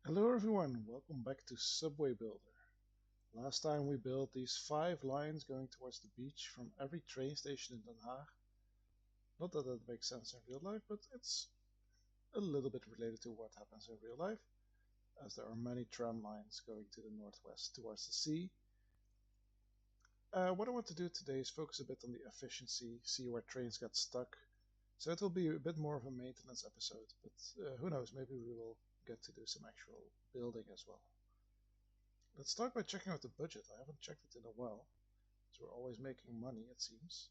Hello everyone, welcome back to Subway Builder. Last time we built these 5 lines going towards the beach from every train station in Den Haag. Not that that makes sense in real life, but it's a little bit related to what happens in real life, as there are many tram lines going to the northwest towards the sea. What I want to do today is focus a bit on the efficiency, see where trains get stuck. So it will be a bit more of a maintenance episode, but who knows, maybe we will get to do some actual building as well. Let's start by checking out the budget. I haven't checked it in a while, so we're always making money, it seems.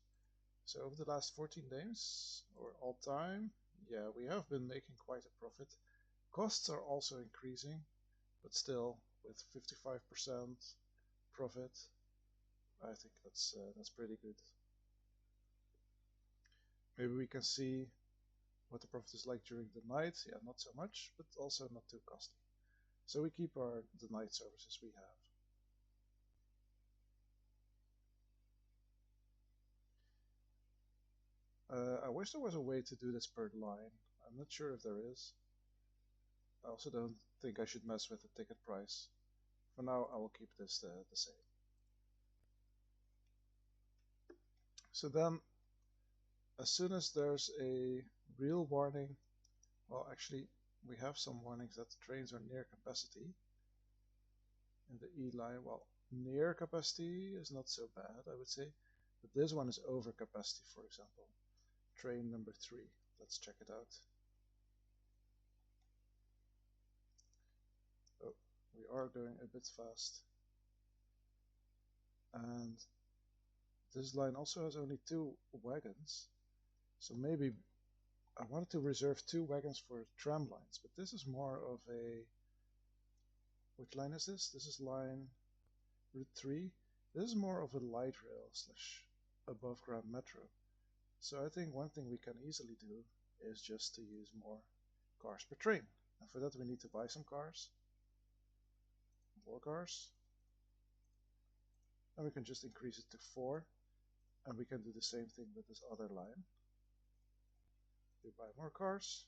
So over the last 14 days, or all time, yeah, we have been making quite a profit. Costs are also increasing, but still, with 55% profit, I think that's pretty good. Maybe we can see what the profit is like during the night. Yeah, not so much, but also not too costly. So we keep the night services we have. I wish there was a way to do this per line. I'm not sure if there is. I also don't think I should mess with the ticket price. For now, I will keep this the same. So then, as soon as there's a real warning, well, actually, we have some warnings that the trains are near capacity in the E line. Well, near capacity is not so bad, I would say, but this one is over capacity, for example. Train number 3. Let's check it out. Oh, we are going a bit fast. And this line also has only 2 wagons, so maybe I wanted to reserve 2 wagons for tram lines, but this is more of a... Which line is this? This is line Route 3. This is more of a light rail slash above ground metro. So I think one thing we can easily do is just to use more cars per train. And for that we need to buy some cars. More cars. And we can just increase it to 4. And we can do the same thing with this other line. We buy more cars.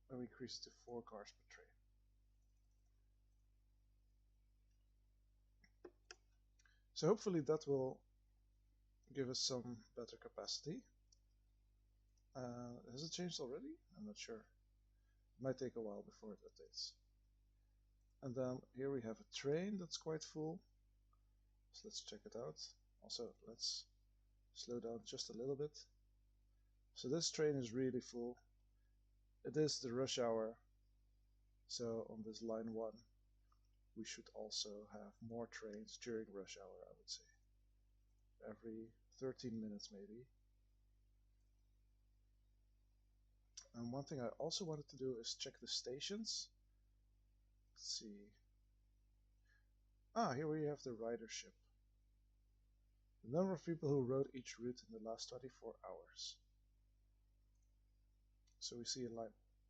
And we increase it to 4 cars per train. So hopefully that will give us some better capacity. Has it changed already? I'm not sure. It might take a while before it updates. And then here we have a train that's quite full. So let's check it out. Also, let's slow down just a little bit. So this train is really full. It is the rush hour. So on this line 1, we should also have more trains during rush hour, I would say. Every 13 minutes maybe. And one thing I also wanted to do is check the stations. Let's see. Here we have the ridership. The number of people who rode each route in the last 24 hours. So we see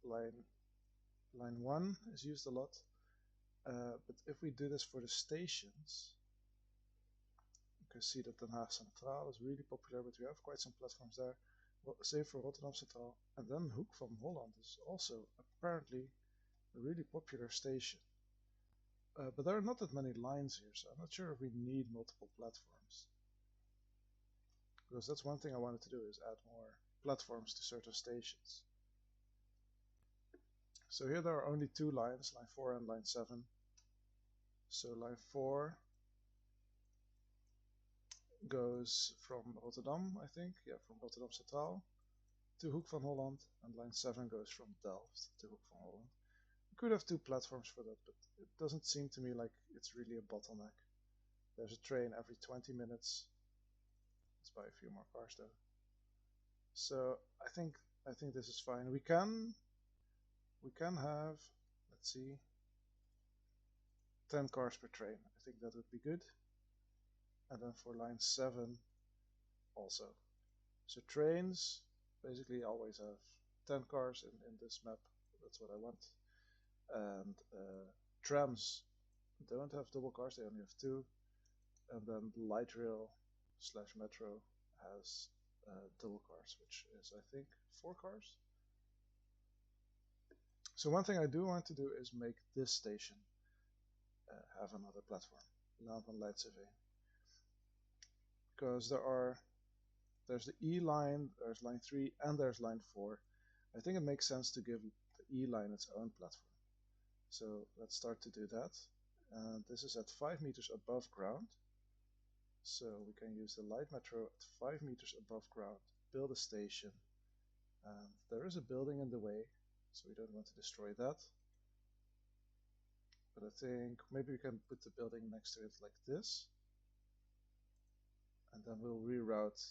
line 1 is used a lot. But if we do this for the stations, you can see that Den Haag Centraal is really popular, but we have quite some platforms there. Well, same for Rotterdam Centraal. And then Hoek van Holland is also apparently a really popular station. But there are not that many lines here, so I'm not sure if we need multiple platforms. Because that's one thing I wanted to do, is add more platforms to certain stations. So here there are only 2 lines, line 4 and line 7. So line 4 goes from Rotterdam, I think, yeah, from Rotterdam Centraal to Hoek van Holland, and line 7 goes from Delft to Hoek van Holland. We could have 2 platforms for that, but it doesn't seem to me like it's really a bottleneck. There's a train every 20 minutes. Let's buy a few more cars though. So I think this is fine. We can have, let's see, 10 cars per train. I think that would be good. And then for line 7 also. So trains basically always have 10 cars in this map. That's what I want. And trams don't have double cars, they only have 2. And then light rail slash metro has double cars, which is I think 4 cars. So one thing I do want to do is make this station have another platform, lamp and light survey, because there's the E line, there's line 3, and there's line 4. I think it makes sense to give the E line its own platform. So let's start to do that. And this is at 5 meters above ground. So we can use the light metro at 5 meters above ground, build a station. And there is a building in the way, so we don't want to destroy that. But I think maybe we can put the building next to it like this. And then we'll reroute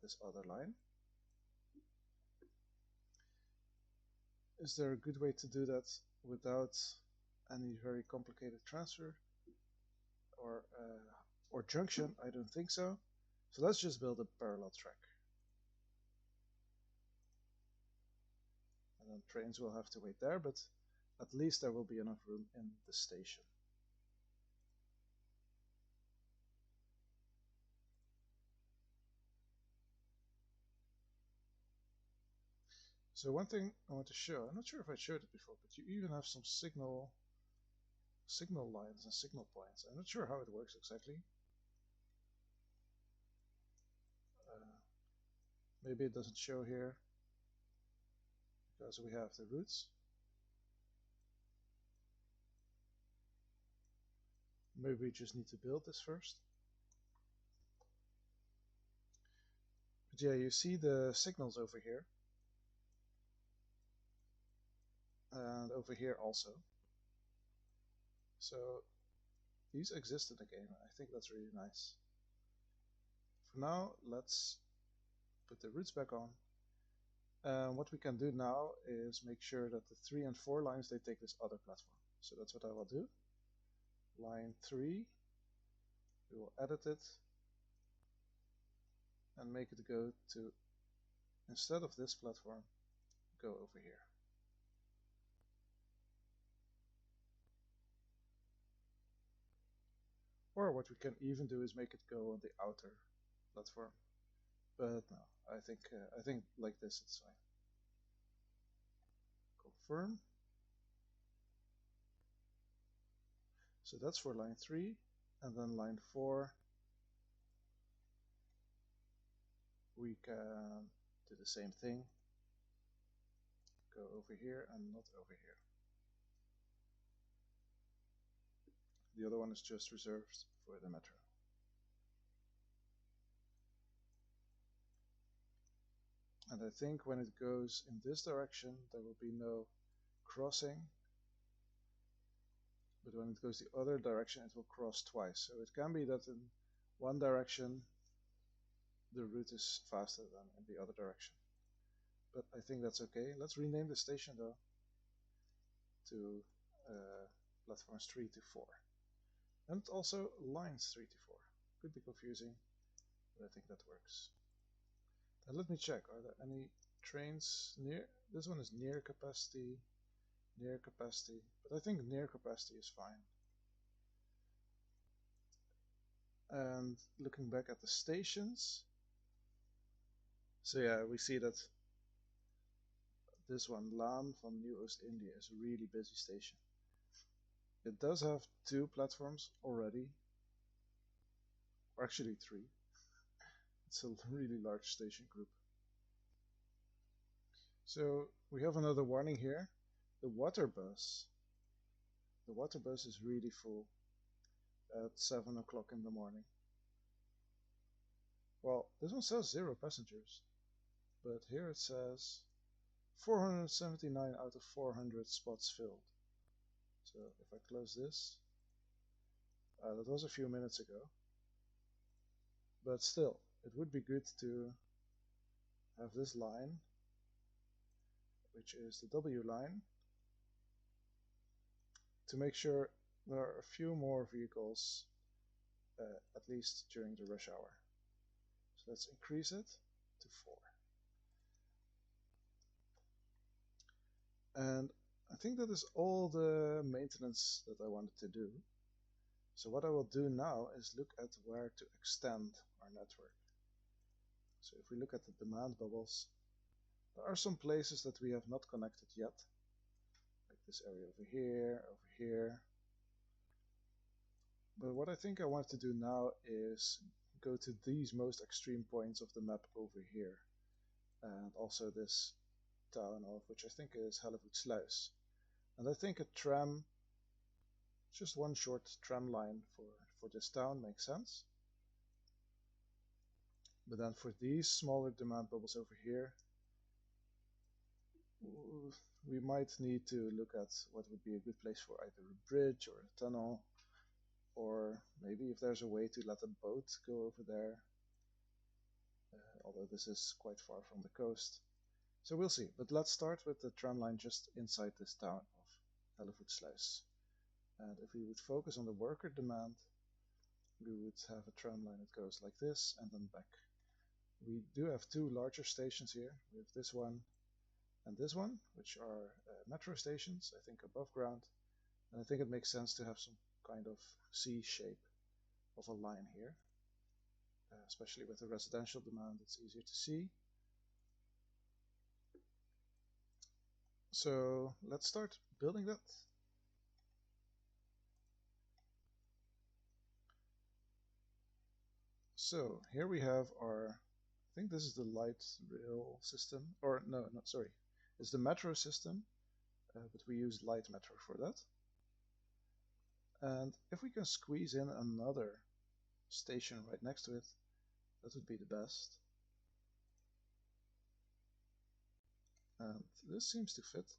this other line. Is there a good way to do that without any very complicated transfer or junction? I don't think so. So let's just build a parallel track. And then trains will have to wait there, but at least there will be enough room in the station. So one thing I want to show, I'm not sure if I showed it before, but you even have some signal lines and signal points. I'm not sure how it works exactly. Maybe it doesn't show here because we have the routes. Maybe we just need to build this first. But yeah, you see the signals over here. And over here also. So these exist in the game. I think that's really nice. For now, let's put the routes back on. What we can do now is make sure that the 3 and 4 lines, they take this other platform. So that's what I will do. Line 3, we will edit it and make it go to, instead of this platform, go over here. Or what we can even do is make it go on the outer platform. But no, I think like this it's fine. Confirm. So that's for line 3, and then line 4 we can do the same thing. Go over here and not over here. The other one is just reserved for the metro. And I think when it goes in this direction, there will be no crossing. But when it goes the other direction, it will cross twice. So it can be that in one direction, the route is faster than in the other direction. But I think that's okay. Let's rename the station though to platforms 3 to 4. And also lines 3 to 4. Could be confusing, but I think that works. And let me check, are there any trains near? This one is near capacity, but I think near capacity is fine. And looking back at the stations, so yeah, we see that this one, Laan van New Oost-Indië, is a really busy station. It does have 2 platforms already, or actually 3. It's a really large station group. So we have another warning here. The water bus is really full at 7 o'clock in the morning. Well, this one says 0 passengers, but here it says 479 out of 400 spots filled. So if I close this, that was a few minutes ago, but still, it would be good to have this line, which is the W line, to make sure there are a few more vehicles, at least during the rush hour. So let's increase it to 4. And I think that is all the maintenance that I wanted to do. So what I will do now is look at where to extend our network. So if we look at the demand bubbles, There are some places that we have not connected yet, like this area over here. But what I think I want to do now is go to these most extreme points of the map over here, and also this town of which I think is Hellevoetsluis. And I think a tram, just one short tram line for this town makes sense. But then for these smaller demand bubbles over here, we might need to look at what would be a good place for either a bridge or a tunnel, or maybe if there's a way to let a boat go over there, although this is quite far from the coast. So we'll see, but let's start with the tram line just inside this town of Hellevoetsluis. And if we would focus on the worker demand, we would have a tram line that goes like this and then back. We do have two larger stations here. We have this one and this one, which are metro stations, I think above ground. And I think it makes sense to have some kind of C shape of a line here, especially with the residential demand, it's easier to see. So let's start building that. So here we have our, I think this is the light rail system, or no, sorry, it's the metro system, but we use light metro for that. And if we can squeeze in another station right next to it, that would be the best. And this seems to fit,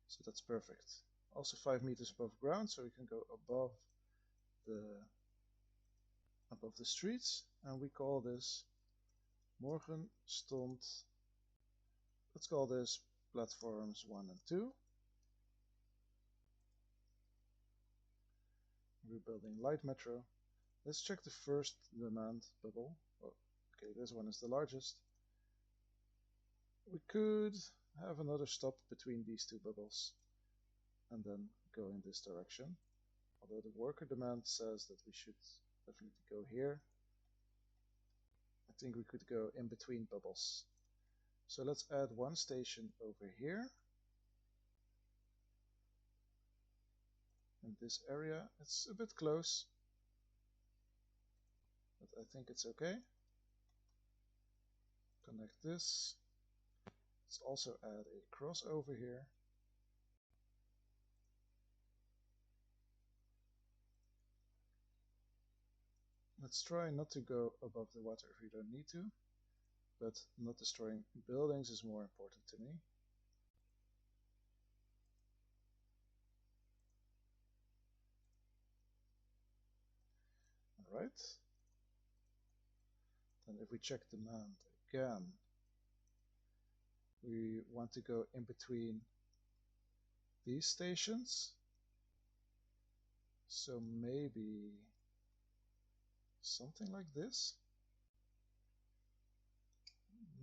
so that's perfect. Also 5 meters above ground, so we can go above the streets, and we call this Morgen stond. Let's call this platforms 1 and 2. We're building light metro. Let's check the first demand bubble. Oh, okay, this one is the largest. We could have another stop between these two bubbles and then go in this direction. Although the worker demand says that we should definitely go here. I think we could go in between bubbles. So let's add one station over here. In this area, it's a bit close, but I think it's okay. Connect this. Let's also add a crossover here. Let's try not to go above the water if we don't need to, but not destroying buildings is more important to me. Alright. Then if we check demand again, we want to go in between these stations. So maybe something like this.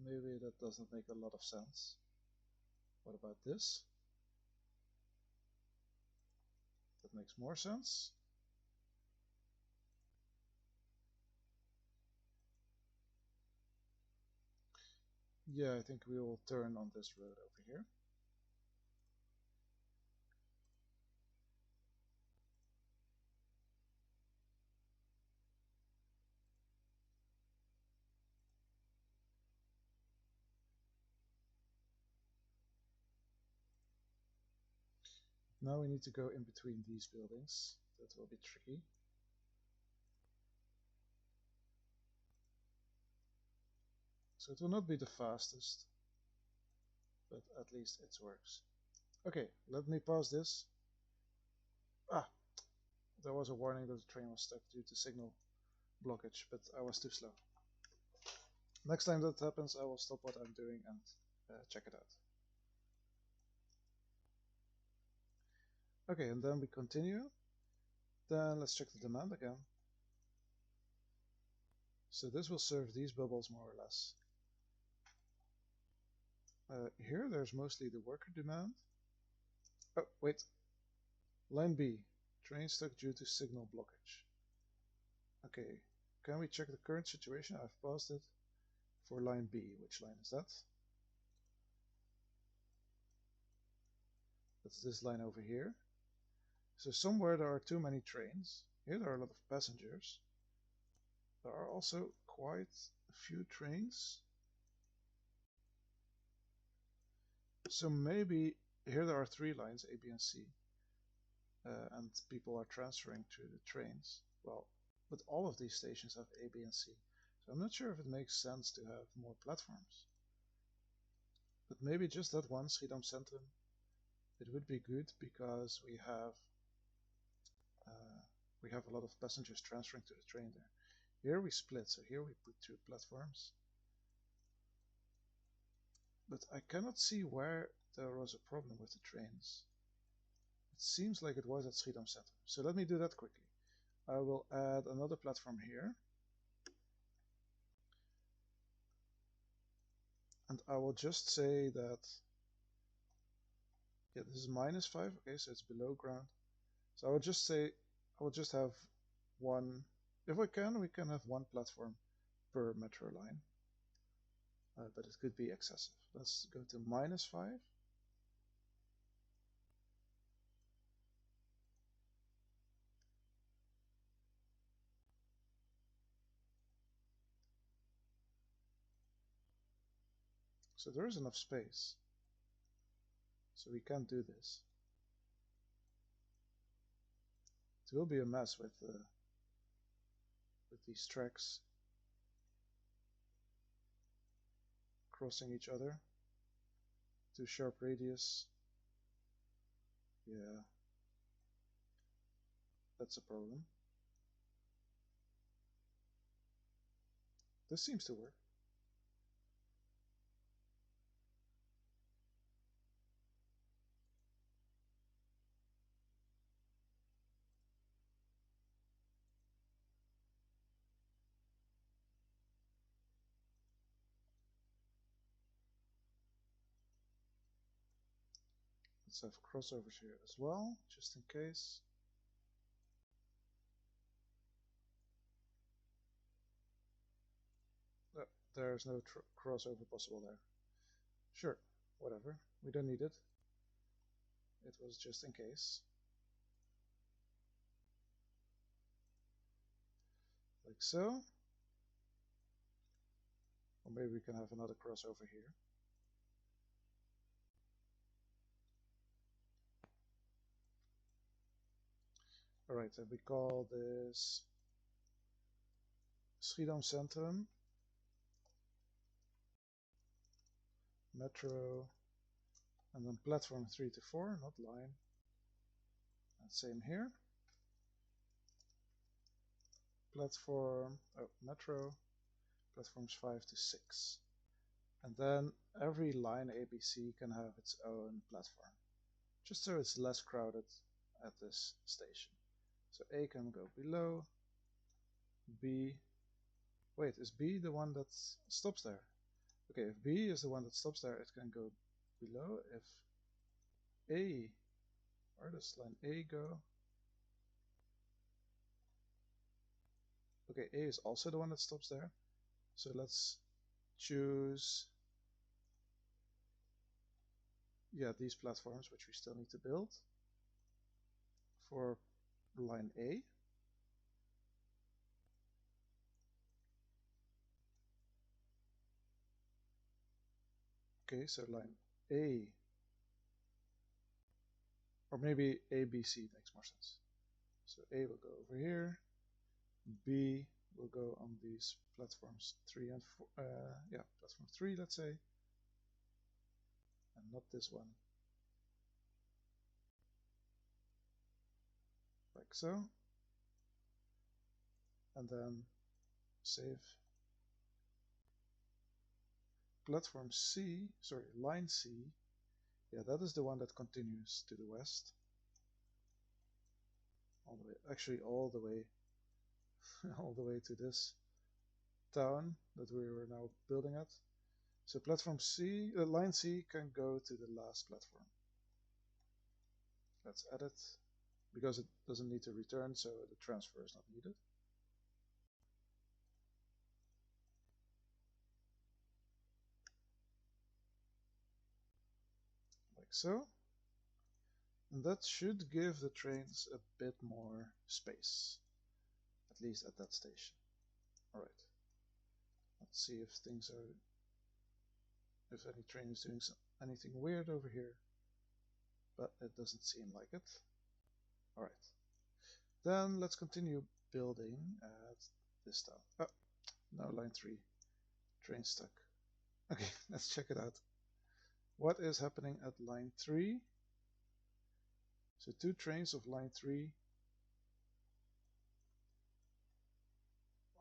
Maybe that doesn't make a lot of sense. What about this? That makes more sense. Yeah, I think we will turn on this road over here. Now we need to go in between these buildings. That will be tricky. So it will not be the fastest, but at least it works. Okay, let me pause this. Ah, there was a warning that the train was stuck due to signal blockage, but I was too slow. Next time that happens, I will stop what I'm doing and check it out. Okay, and then we continue. Then let's check the demand again. So this will serve these bubbles more or less. Here there's mostly the worker demand. Oh, wait. Line B, train stuck due to signal blockage. Okay, can we check the current situation? I've paused it for line B. Which line is that? That's this line over here. So somewhere there are too many trains. Here there are a lot of passengers. There are also quite a few trains. So maybe here there are 3 lines, A, B, and C, and people are transferring to the trains. Well, but all of these stations have A, B, and C. So I'm not sure if it makes sense to have more platforms. But maybe just that one, Schiedam Centrum, it would be good because we have a lot of passengers transferring to the train there. Here we split, so here we put 2 platforms. But I cannot see where there was a problem with the trains. It seems like it was at Schiedam Centrum. So let me do that quickly. I will add another platform here. And I will just say that, yeah, this is -5. Okay, so it's below ground. So I will just say, I will just have one, if we can have 1 platform per metro line. But it could be excessive. Let's go to -5. So there is enough space. So we can do this. It will be a mess with these tracks crossing each other. Too sharp radius. Yeah, that's a problem. This seems to work. Let's have crossovers here as well, just in case. No, there's no crossover possible there. Sure, whatever. We don't need it. It was just in case. Like so. Or maybe we can have another crossover here. Alright, and we call this Schiedam Centrum Metro, and then platform 3 to 4, not line. And same here. Platform, Metro, platforms 5 to 6. And then every line ABC can have its own platform, just so it's less crowded at this station. So A can go below, B, wait, is B the one that stops there? Okay, if B is the one that stops there, it can go below. If A, where does line A go? Okay, A is also the one that stops there. So let's choose, yeah, these platforms, which we still need to build for line A. Okay, so line A, or maybe ABC makes more sense. So A will go over here, B will go on these platforms 3 and 4, yeah, platform 3, let's say, and not this one. Like so. And then save. Platform C, sorry, line C, yeah, that is the one that continues to the west. All the way, actually all the way, all the way to this town that we were now building at. So platform C, line C can go to the last platform. Let's add it, because it doesn't need to return, so the transfer is not needed. Like so. And that should give the trains a bit more space, at least at that station. Alright, let's see if if any train is doing anything weird over here, but it doesn't seem like it. Alright, then let's continue building at this town. Oh, no, line 3, train stuck. Okay, let's check it out. What is happening at line 3? So 2 trains of line 3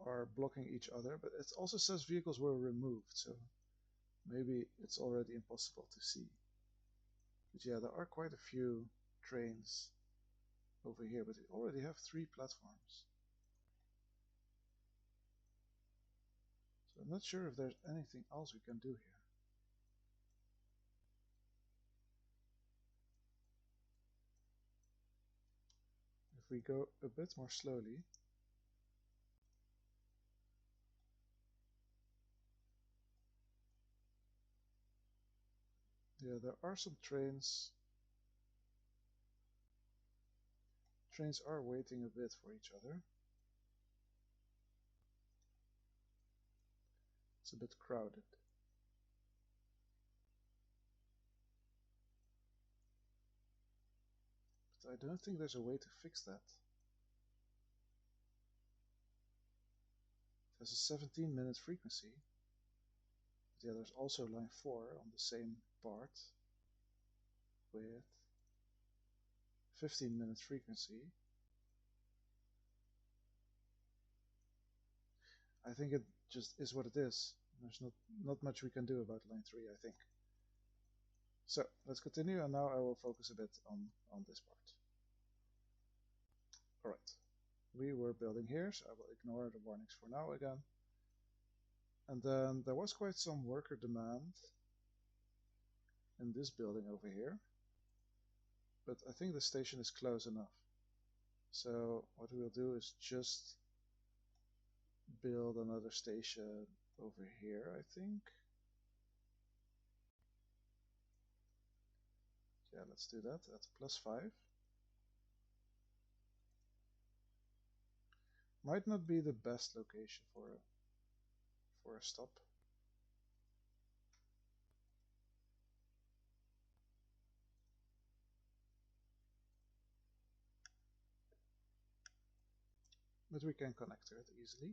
are blocking each other, but it also says vehicles were removed, so maybe it's already impossible to see. But yeah, there are quite a few trains over here, but we already have 3 platforms. So I'm not sure if there's anything else we can do here. If we go a bit more slowly, yeah, there are some trains. Trains are waiting a bit for each other. It's a bit crowded. But I don't think there's a way to fix that. It has a 17-minute frequency. But yeah, there's also line 4 on the same part with 15-minute frequency. I think it just is what it is. There's not much we can do about line 3, I think. So let's continue, and now I will focus a bit on this part. Alright, we were building here, so I will ignore the warnings for now again. And then there was quite some worker demand in this building over here, but I think the station is close enough. So what we'll do is just build another station over here, I think. Yeah, let's do that at +5. Might not be the best location for a stop. But we can connect to it easily.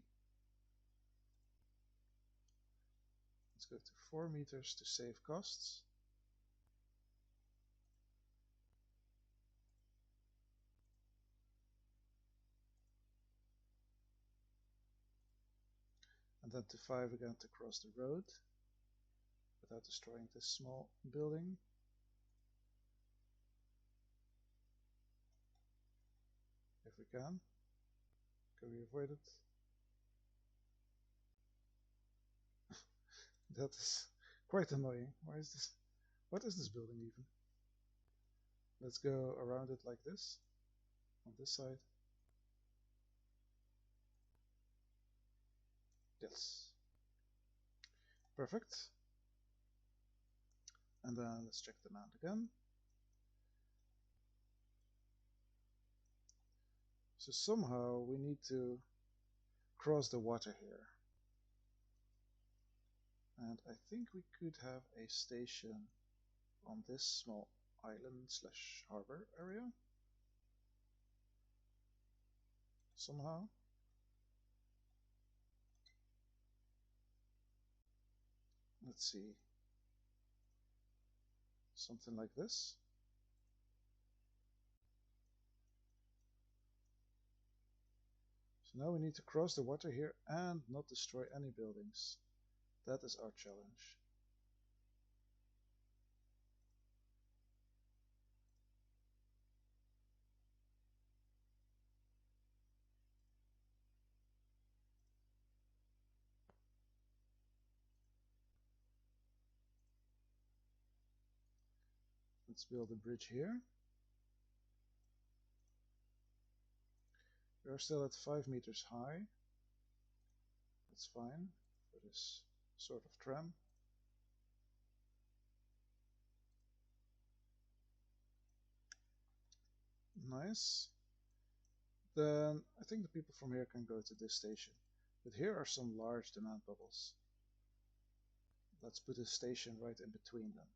Let's go to 4 meters to save costs. And then to 5 again to cross the road without destroying this small building. If we can. Can we avoid it? That is quite annoying. Why is this? What is this building even? Let's go around it like this. On this side. Yes. Perfect. And then let's check demand again. So somehow we need to cross the water here. And I think we could have a station on this small island slash harbor area. Somehow. Let's see. Something like this. So now we need to cross the water here and not destroy any buildings. That is our challenge. Let's build a bridge here. We are still at 5 meters high. That's fine for this sort of tram. Nice. Then I think the people from here can go to this station. But here are some large demand bubbles. Let's put a station right in between them.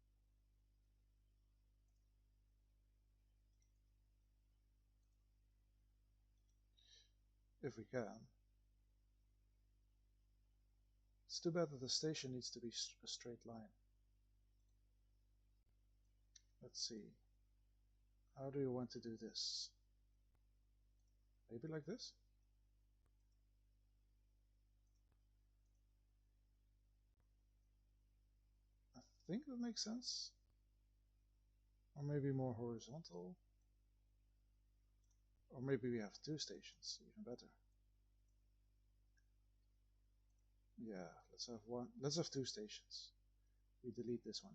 If we can. It's too bad that the station needs to be a straight line. Let's see. How do you want to do this? Maybe like this? I think that makes sense. Or maybe more horizontal. Or maybe we have two stations, even better. Yeah, let's have one. Let's have two stations. We delete this one.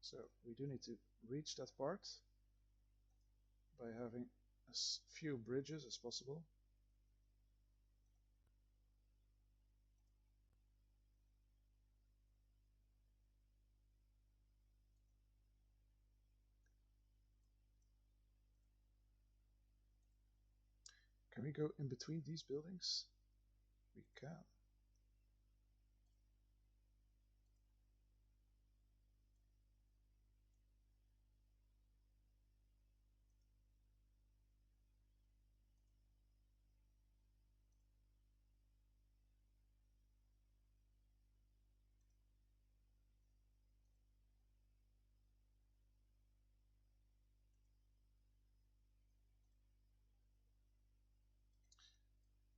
So we do need to reach that part by having as few bridges as possible. Can we go in between these buildings? We can.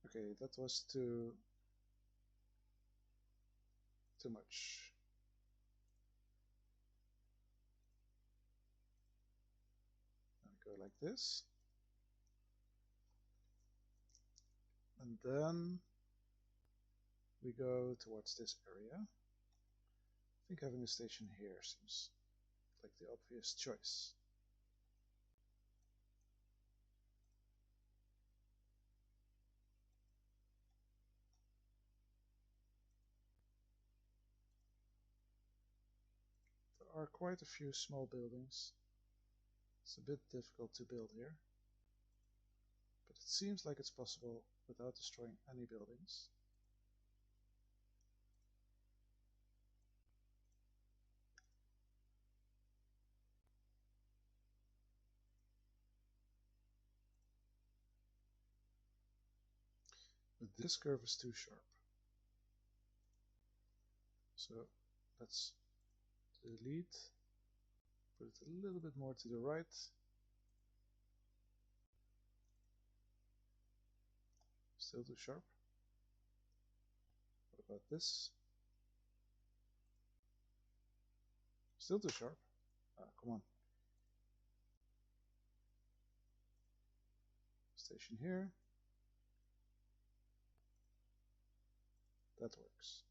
Okay, that was too much. And go like this. And then we go towards this area. I think having a station here seems like the obvious choice. There are quite a few small buildings. It's a bit difficult to build here, but it seems like it's possible without destroying any buildings. But this curve is too sharp. So let's delete, put it a little bit more to the right. Still too sharp. What about this? Still too sharp. Ah, come on. Station here. That works.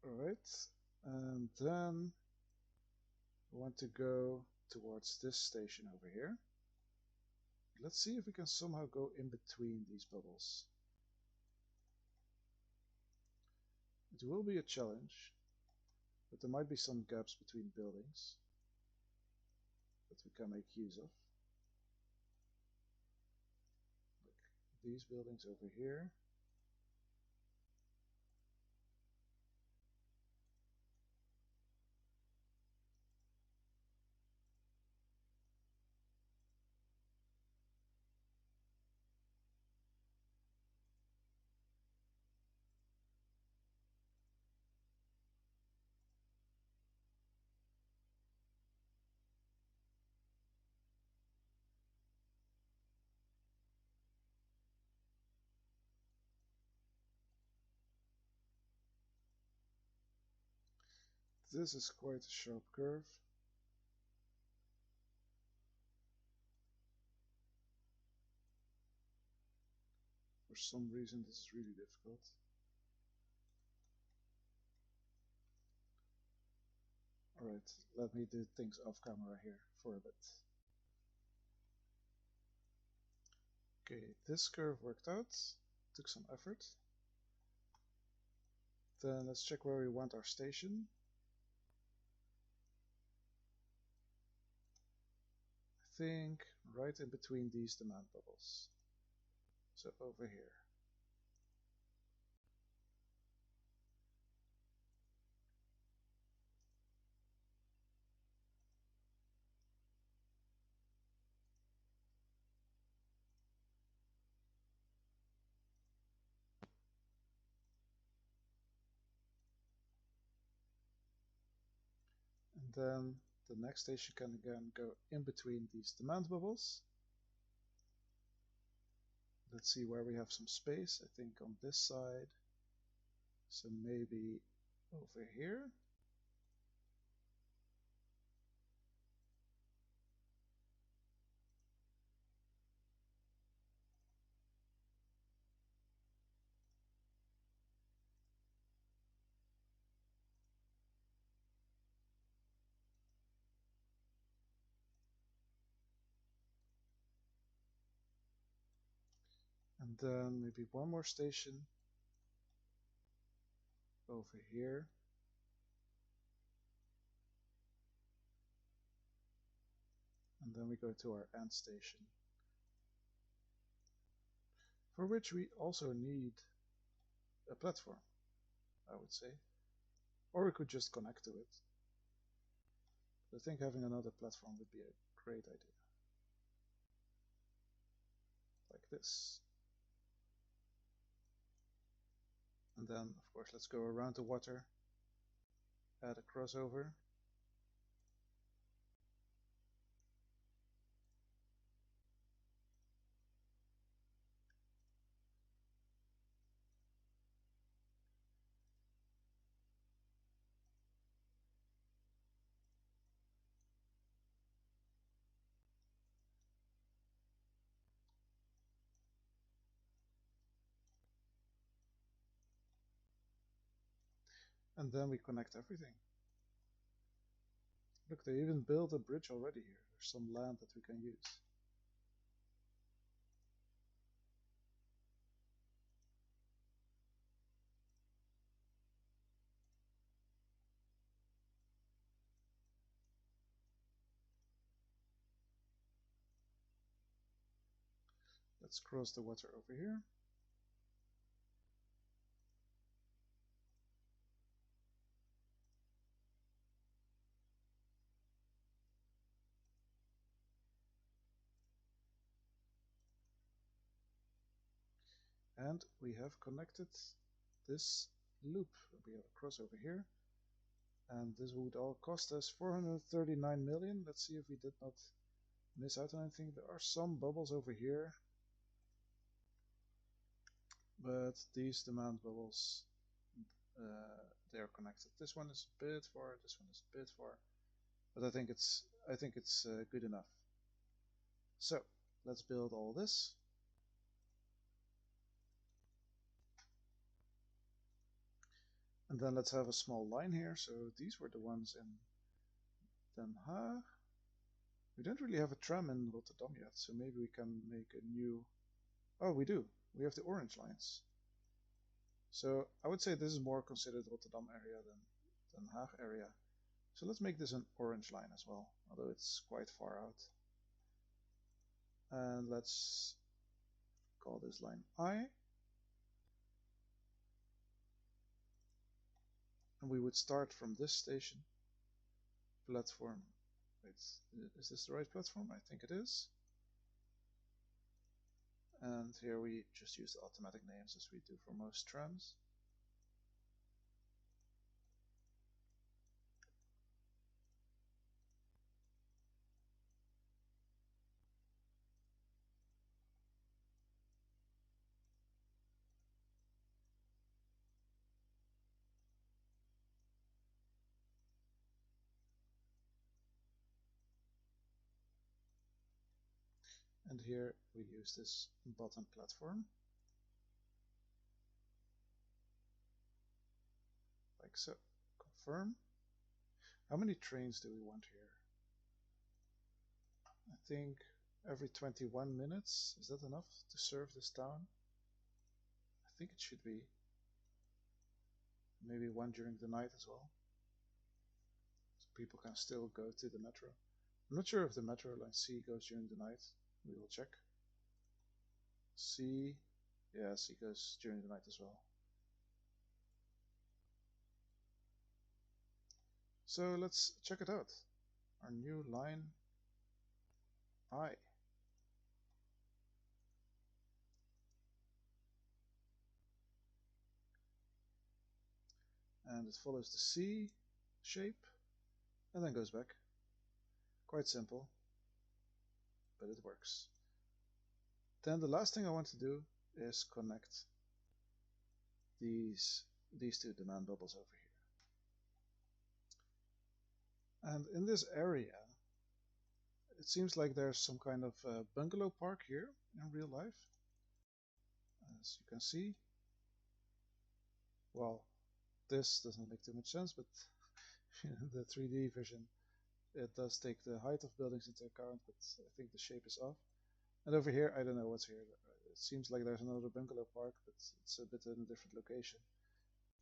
Alright, and then we want to go towards this station over here. Let's see if we can somehow go in between these bubbles. It will be a challenge, but there might be some gaps between buildings that we can make use of. Like these buildings over here. This is quite a sharp curve. For some reason this is really difficult. Alright, let me do things off camera here for a bit. Okay, this curve worked out. Took some effort. Then let's check where we want our station. think right in between these demand bubbles. So over here. And then the next station can again go in between these demand bubbles. Let's see where we have some space. I think on this side. So maybe over here. And then maybe one more station over here. And then we go to our end station, for which we also need a platform, I would say. Or we could just connect to it. I think having another platform would be a great idea. Like this. And then, of course, let's go around the water, add a crossover. And then we connect everything. Look, they even built a bridge already here. There's some land that we can use. Let's cross the water over here. And we have connected this loop. We have a crossover here. And this would all cost us 439 million. Let's see if we did not miss out on anything. There are some bubbles over here, but these demand bubbles, they are connected. This one is a bit far, this one is a bit far, but I think it's good enough. So let's build all this. And then let's have a small line here. So these were the ones in Den Haag. We don't really have a tram in Rotterdam yet, so maybe we can make a new... Oh, we do. We have the orange lines. So I would say this is more considered Rotterdam area than Hague area. So let's make this an orange line as well, although it's quite far out. And let's call this line I. And we would start from this station. Platform. Wait, is this the right platform? I think it is. And here we just use the automatic names as we do for most trams. And here we use this bottom platform. Like so. Confirm. How many trains do we want here? I think every 21 minutes. Is that enough to serve this town? I think it should be. Maybe one during the night as well. So people can still go to the metro. I'm not sure if the metro line C goes during the night. We will check. C, yeah, C goes during the night as well. So let's check it out. Our new line I. And it follows the C shape and then goes back. Quite simple, but it works. Then the last thing I want to do is connect these these two demand bubbles over here. And in this area, it seems like there's some kind of bungalow park here in real life. As you can see, well, this doesn't make too much sense, but the 3D vision, it does take the height of buildings into account, but I think the shape is off. And over here, I don't know what's here. It seems like there's another bungalow park, but it's a bit in a different location.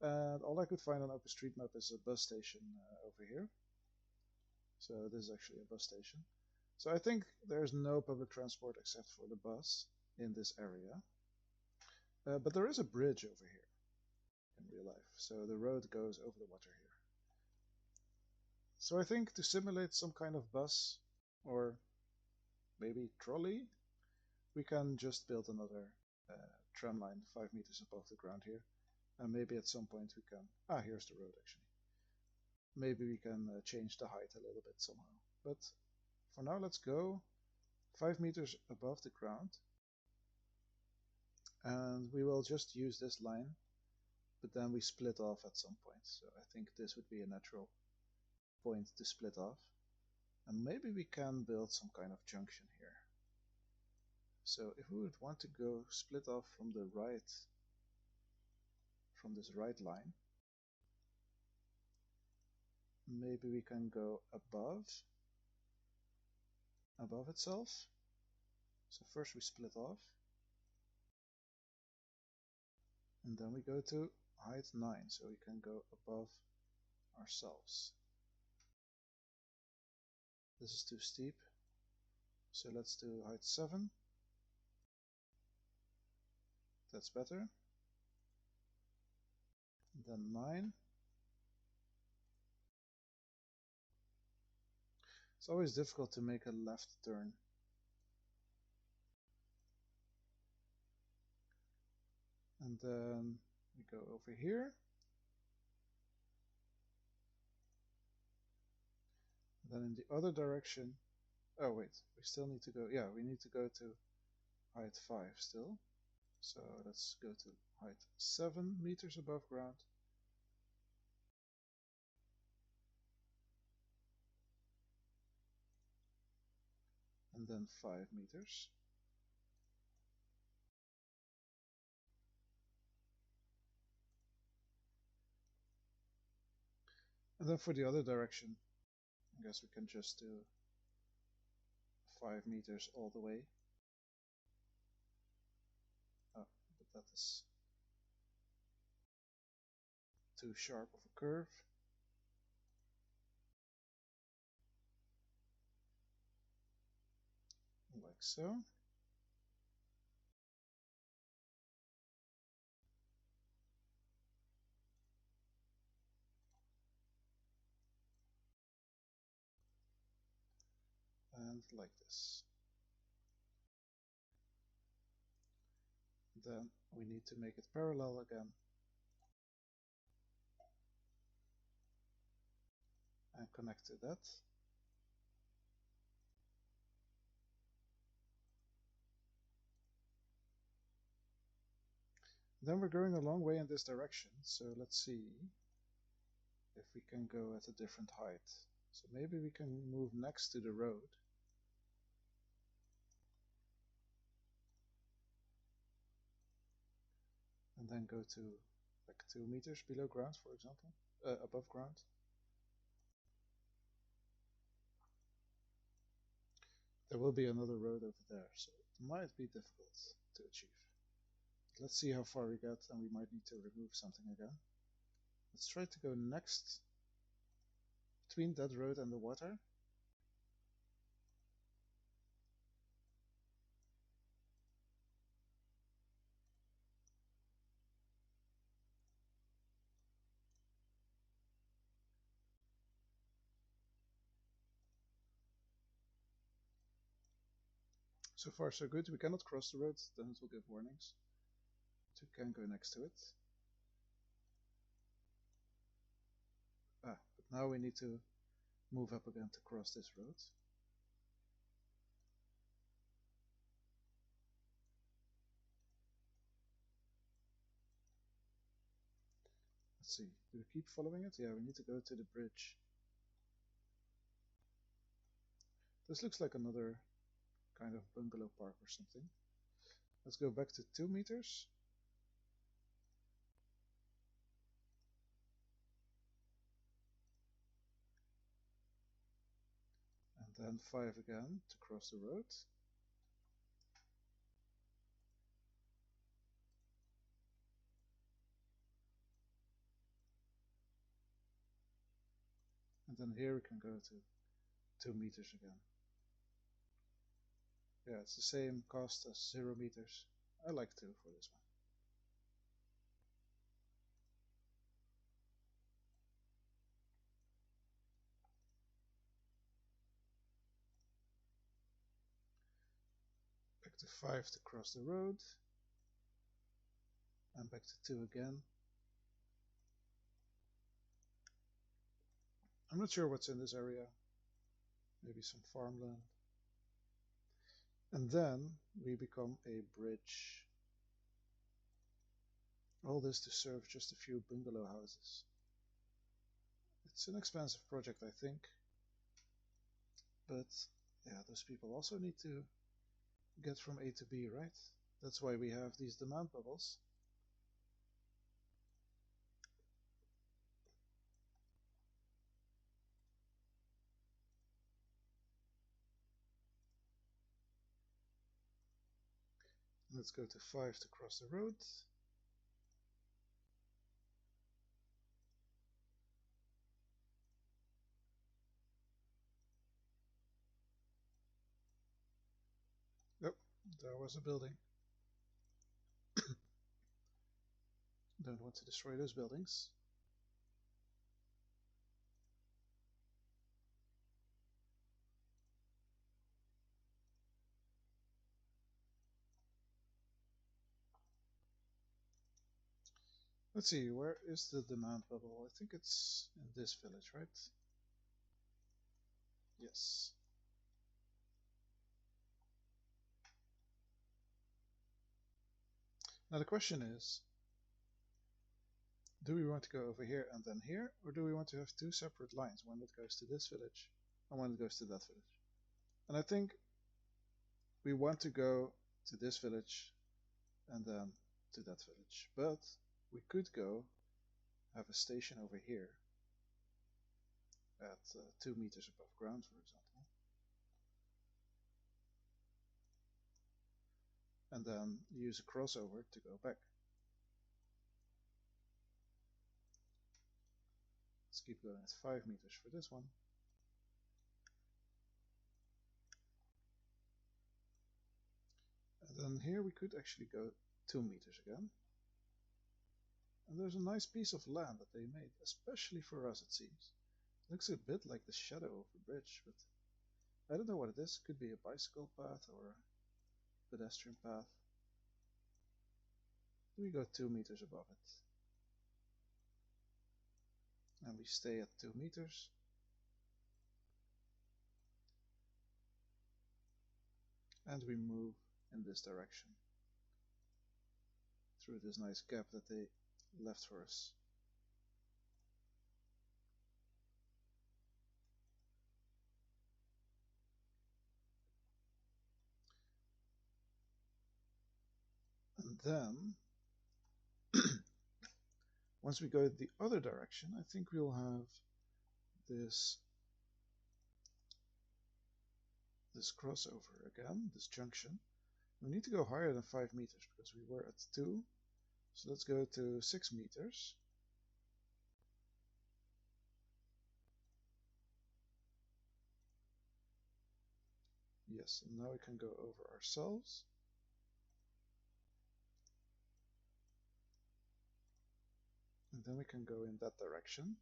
And all I could find on OpenStreetMap is a bus station over here. So this is actually a bus station. So I think there's no public transport except for the bus in this area. But there is a bridge over here in real life. So the road goes over the water here. So I think to simulate some kind of bus or maybe trolley, we can just build another tram line 5 meters above the ground here. And maybe at some point we can, here's the road actually. Maybe we can change the height a little bit somehow. But for now, let's go 5 meters above the ground. And we will just use this line, but then we split off at some point. So I think this would be a natural point to split off. And maybe we can build some kind of junction here. So if we would want to go split off from the right, from this right line, maybe we can go above itself. So first we split off, and then we go to height 9, so we can go above ourselves. This is too steep, so let's do height 7. That's better. And then 9. It's always difficult to make a left turn. And then we go over here. Then in the other direction, oh wait, we still need to go, yeah, we need to go to height 5 still. So let's go to height 7 meters above ground. And then 5 meters. And then for the other direction, I guess we can just do 5 meters all the way. Oh, but that is too sharp of a curve. Like so. And like this. Then we need to make it parallel again. And connect to that. Then we're going a long way in this direction, so let's see if we can go at a different height. So maybe we can move next to the road. And then go to like 2 meters below ground, for example, above ground. There will be another road over there, so it might be difficult to achieve. Let's see how far we get, and we might need to remove something again. Let's try to go next between that road and the water. So far so good. We cannot cross the road, then it will give warnings. So we can go next to it. But now we need to move up again to cross this road. Let's see, do we keep following it? Yeah, we need to go to the bridge. This looks like another kind of bungalow park or something. Let's go back to 2 meters. And then 5 again to cross the road. And then here we can go to 2 meters again. Yeah, it's the same cost as 0 meters. I like 2 for this one. Back to 5 to cross the road. And back to 2 again. I'm not sure what's in this area. Maybe some farmland. And then we become a bridge. All this to serve just a few bungalow houses. It's an expensive project, I think. But yeah, those people also need to get from A to B, right? That's why we have these demand bubbles. Let's go to 5 to cross the road. Nope, there was a building. Don't want to destroy those buildings. Let's see, where is the demand bubble? I think it's in this village, right? Yes. Now the question is, do we want to go over here and then here, or do we want to have 2 separate lines, one that goes to this village and one that goes to that village? And I think we want to go to this village and then to that village, but we could go have a station over here at 2 meters above ground, for example, and then use a crossover to go back. Let's keep going at 5 meters for this one. And then here we could actually go 2 meters again. And there's a nice piece of land that they made, especially for us, it seems. It looks a bit like the shadow of a bridge, but I don't know what it is. It could be a bicycle path or a pedestrian path. We go 2 meters above it. And we stay at 2 meters. And we move in this direction through this nice gap that they left for us. And then once we go the other direction, I think we'll have this crossover again, this junction. We need to go higher than 5 meters because we were at 2. So let's go to 6 meters. Yes, and now we can go over ourselves. And then we can go in that direction.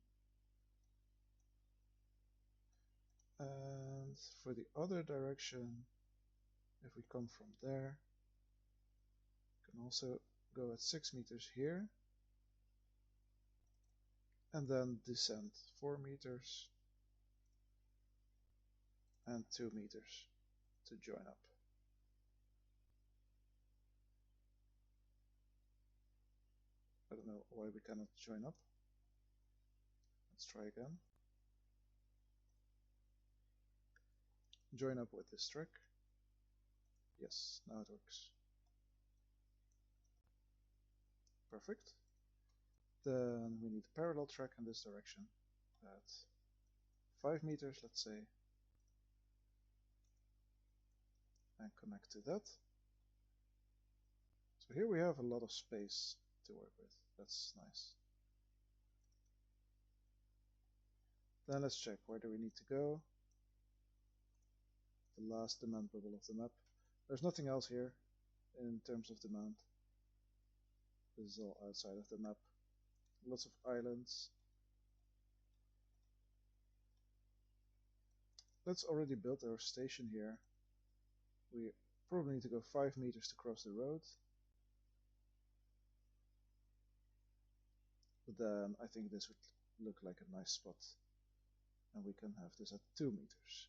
And for the other direction, If we come from there, we can also go at 6 meters here, and then descend 4 meters and 2 meters to join up. I don't know why we cannot join up. Let's try again. Join up with this track. Yes, now it works. Perfect. Then we need a parallel track in this direction at 5 meters, let's say, and connect to that. So here we have a lot of space to work with. That's nice. Then let's check, where do we need to go? The last demand bubble of the map. There's nothing else here in terms of demand. This is all outside of the map. Lots of islands. Let's already build our station here. We probably need to go 5 meters to cross the road. But then I think this would look like a nice spot. And we can have this at 2 meters.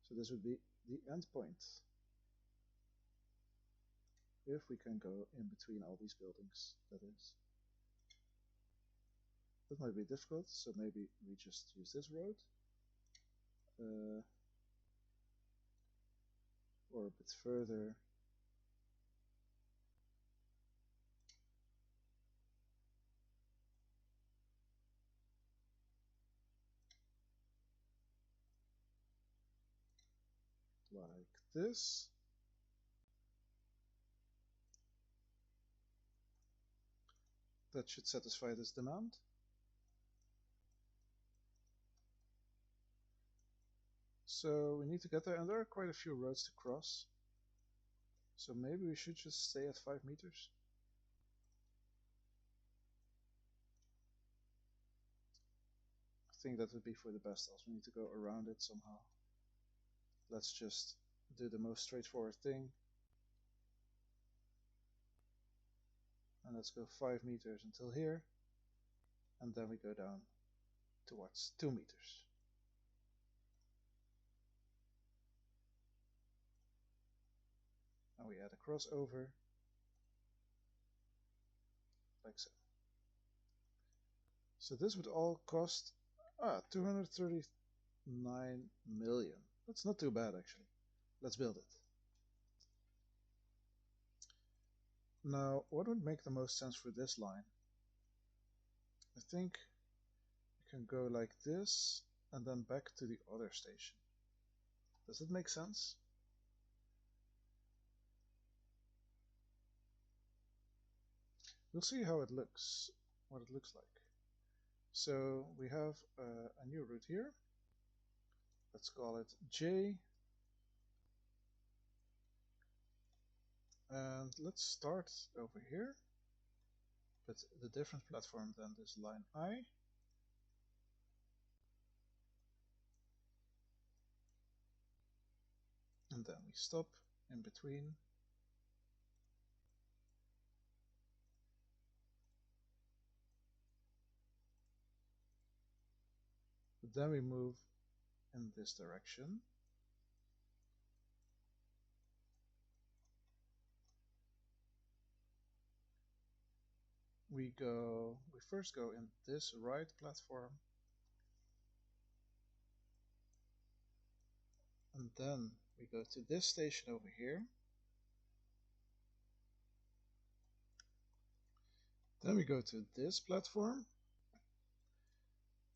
So this would be the end point. If we can go in between all these buildings, that is. That might be difficult, so maybe we just use this road. Or a bit further. Like this. That should satisfy this demand. So we need to get there, and there are quite a few roads to cross. So maybe we should just stay at 5 meters. I think that would be for the best, else we need to go around it somehow. Let's just do the most straightforward thing. And let's go 5 meters until here. And then we go down towards 2 meters. And we add a crossover. Like so. So this would all cost 239 million. That's not too bad actually. Let's build it. Now, what would make the most sense for this line? I think you can go like this and then back to the other station. Does it make sense? We'll see how it looks, what it looks like. So we have a new route here. Let's call it J. And let's start over here, but the different platform than this line I. And then we stop in between. But then we move in this direction. We first go in this right platform. And then we go to this station over here. Then we go to this platform.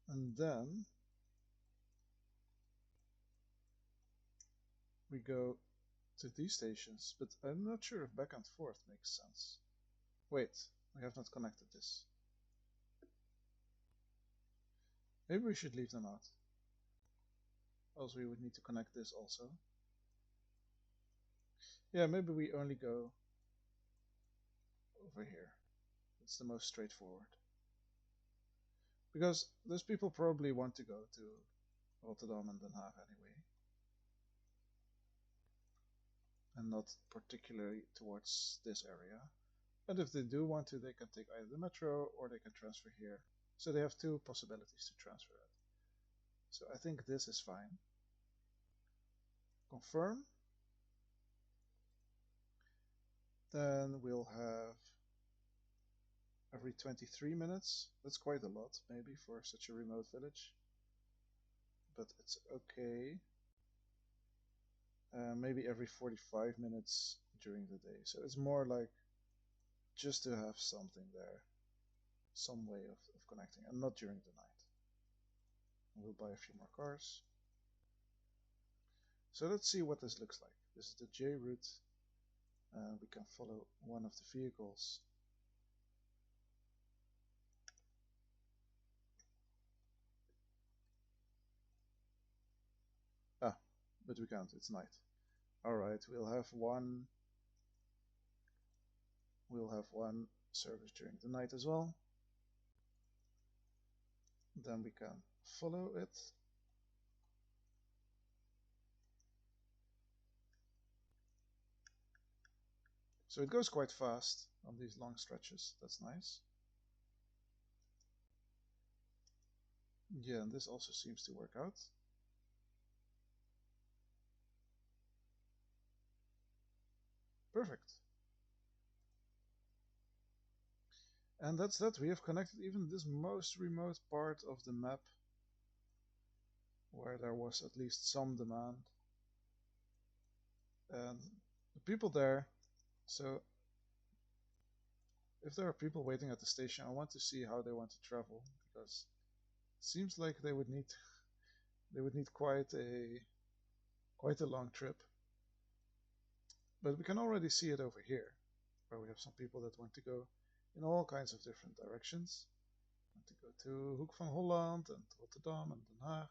And then we go to these stations, but I'm not sure if back and forth makes sense. Wait, we have not connected this. Maybe we should leave them out. Else we would need to connect this also. Yeah, maybe we only go over here. It's the most straightforward. Because those people probably want to go to Rotterdam and Den Haag anyway. and not particularly towards this area. And if they do want to, they can take either the metro or they can transfer here. So they have two possibilities to transfer it. So I think this is fine. Confirm. Then we'll have every 23 minutes. That's quite a lot, maybe, for such a remote village. But it's okay. Maybe every 45 minutes during the day. So it's more like just to have something there, some way of connecting, and not during the night. And we'll buy a few more cars. So let's see what this looks like. This is the J route. We can follow one of the vehicles. Ah, but we can't, it's night. Alright, we'll have one service during the night as well. Then we can follow it. So it goes quite fast on these long stretches. That's nice. Yeah, and this also seems to work out. Perfect. And that's that. We have connected even this most remote part of the map where there was at least some demand. And the people there, so if there are people waiting at the station, I want to see how they want to travel, because it seems like they would need quite a long trip. But we can already see it over here, where we have some people that want to go in all kinds of different directions. Want to go to Hoek van Holland and Rotterdam and Den Haag,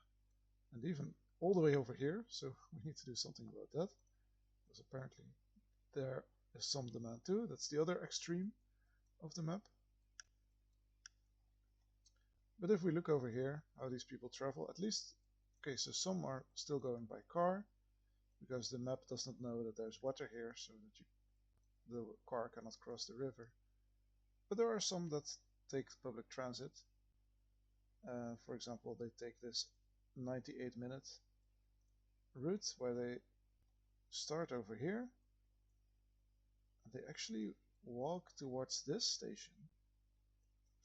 and even all the way over here. So we need to do something about that, because apparently there is some demand too. That's the other extreme of the map. But if we look over here, how these people travel, at least, okay, so some are still going by car, because the map does not know that there's water here, so that the car cannot cross the river. But there are some that take public transit. For example, they take this 98-minute route where they start over here and they actually walk towards this station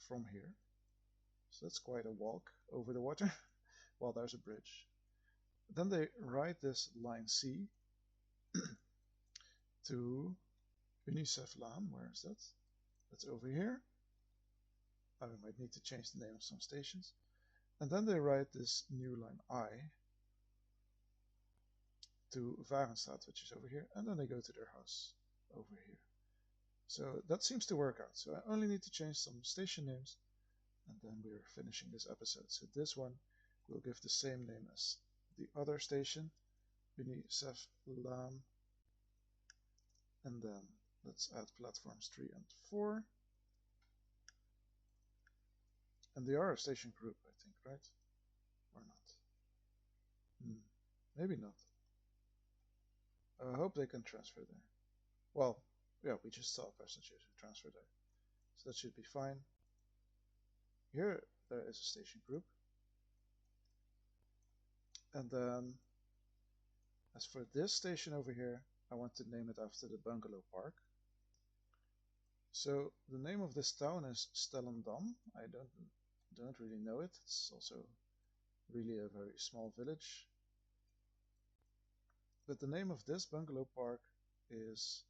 from here. So that's quite a walk over the water while there's a bridge. Then they ride this line C to Uniceflaan. Where is that? That's over here. I might need to change the name of some stations. And then they ride this new line I to Wagenstadt, which is over here, and then they go to their house over here. So that seems to work out. So I only need to change some station names, and then we're finishing this episode. So this one will give the same name as the other station, Uniceflaan, and then let's add platforms 3 and 4. And they are a station group, I think, right? Or not? Maybe not. I hope they can transfer there. Well, yeah, we just saw passengers who transfer there. So that should be fine. Here there is a station group. And then, as for this station over here, I want to name it after the bungalow park. So the name of this town is Stellendam. I don't really know it. It's also really a very small village. But the name of this bungalow park is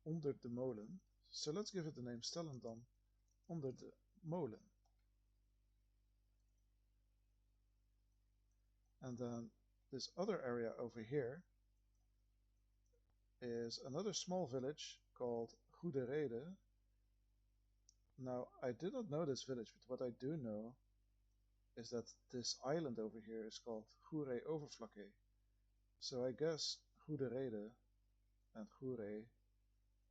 Onder de Molen. So let's give it the name Stellendam Onder de Molen. And then this other area over here is another small village called Goede Rede. Now, I did not know this village, but what I do know is that this island over here is called Goeree Overflakkee. So I guess Goede Rede and Goeree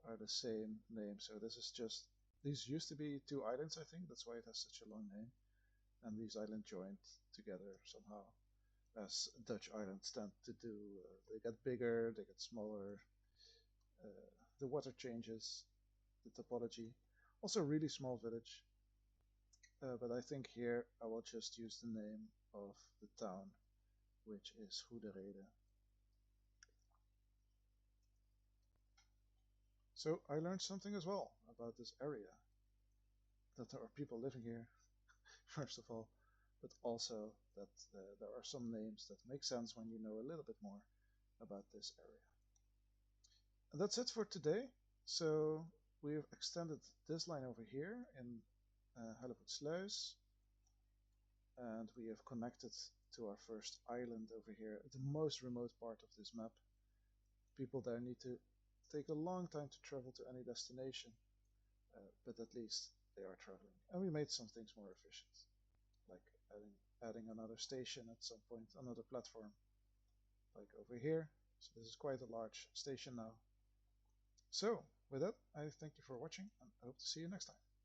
are the same name. So these used to be two islands, I think. That's why it has such a long name. And these islands joined together somehow, as Dutch islands tend to do. They get bigger, they get smaller, the water changes, the topology. Also, a really small village. But I think here I will just use the name of the town, which is Goederede. So I learned something as well about this area, that there are people living here, first of all, but also that there are some names that make sense when you know a little bit more about this area. And that's it for today. So we've extended this line over here in Hellevoetsluis, and we have connected to our first island over here, the most remote part of this map. People there need to take a long time to travel to any destination, but at least they are traveling. And we made some things more efficient, like adding another station at some point, another platform, like over here. So this is quite a large station now. So with that, I thank you for watching and I hope to see you next time.